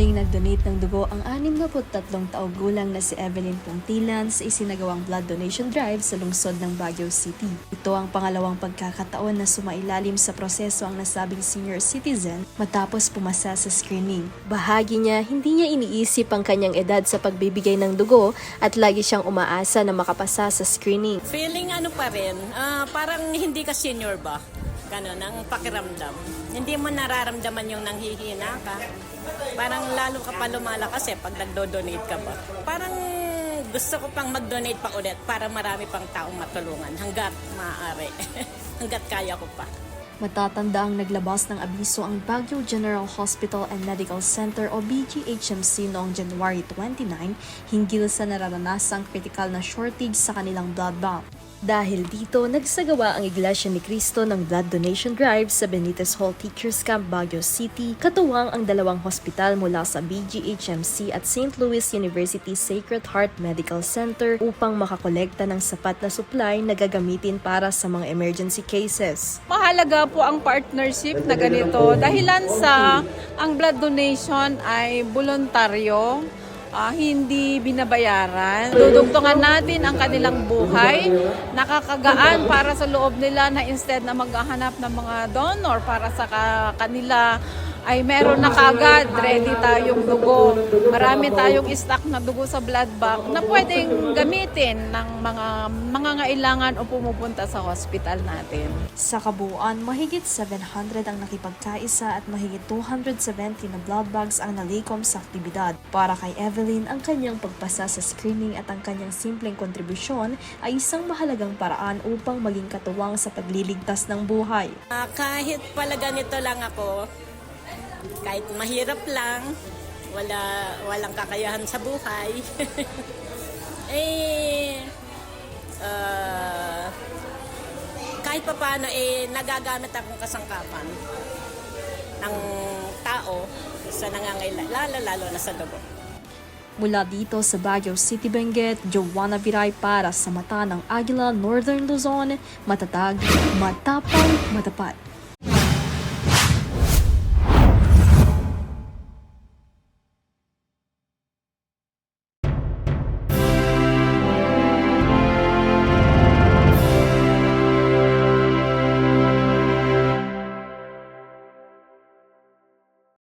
Muling nag-donate ng dugo ang 63 taong gulang na si Evelyn Puntilan sa isinagawang blood donation drive sa lungsod ng Baguio City. Ito ang pangalawang pagkakataon na sumailalim sa proseso ang nasabing senior citizen matapos pumasa sa screening. Bahagi niya, hindi niya iniisip ang kanyang edad sa pagbibigay ng dugo at lagi siyang umaasa na makapasa sa screening. Feeling ano pa rin, parang hindi ka senior ba? Ganon, ang pakiramdam. Hindi mo nararamdaman yung nanghihina ka. Parang lalo ka pa lumalakas pag nagdo-donate ka ba. Parang gusto ko pang mag-donate pa ulit para marami pang taong matulungan hanggat maaari. Hanggat kaya ko pa. Matatanda ang naglabas ng abiso ang Baguio General Hospital and Medical Center o BGHMC noong January 29 hinggil sa nararanasang kritikal na shortage sa kanilang blood bank. Dahil dito, nagsagawa ang Iglesia ni Cristo ng blood donation drive sa Benitez Hall Teachers Camp, Baguio City, katuwang ang dalawang hospital mula sa BGHMC at St. Louis University Sacred Heart Medical Center upang makakolekta ng sapat na supply na gagamitin para sa mga emergency cases. Mahalaga po ang partnership na ganito dahilan sa ang blood donation ay voluntaryo. Hindi binabayaran. Dudugtungan natin ang kanilang buhay, nakakagaan para sa loob nila na instead na maghahanap ng mga donor para sa kanila ay meron na kagad, ready tayong dugo. Marami tayong stock na dugo sa blood bank na pwedeng gamitin ng mga ngailangan o pumupunta sa hospital natin. Sa kabuuan, mahigit 700 ang nakipagkaisa at mahigit 270 na blood bags ang nalikom sa aktibidad. Para kay Evelyn, ang kanyang pagpasa sa screening at ang kanyang simpleng kontribusyon ay isang mahalagang paraan upang maging katuwang sa pagliligtas ng buhay. Kahit pala ganito lang ako, kahit mahirap lang, walang kakayahan sa buhay, kahit pa paano, nagagamit akong kasangkapan ng tao sa nangangailangan, lalo na sa dugo. Mula dito sa Baguio City, Benguet, Joanna Viray para sa Mata ng Agila, Northern Luzon, matatag, matapang, matapat.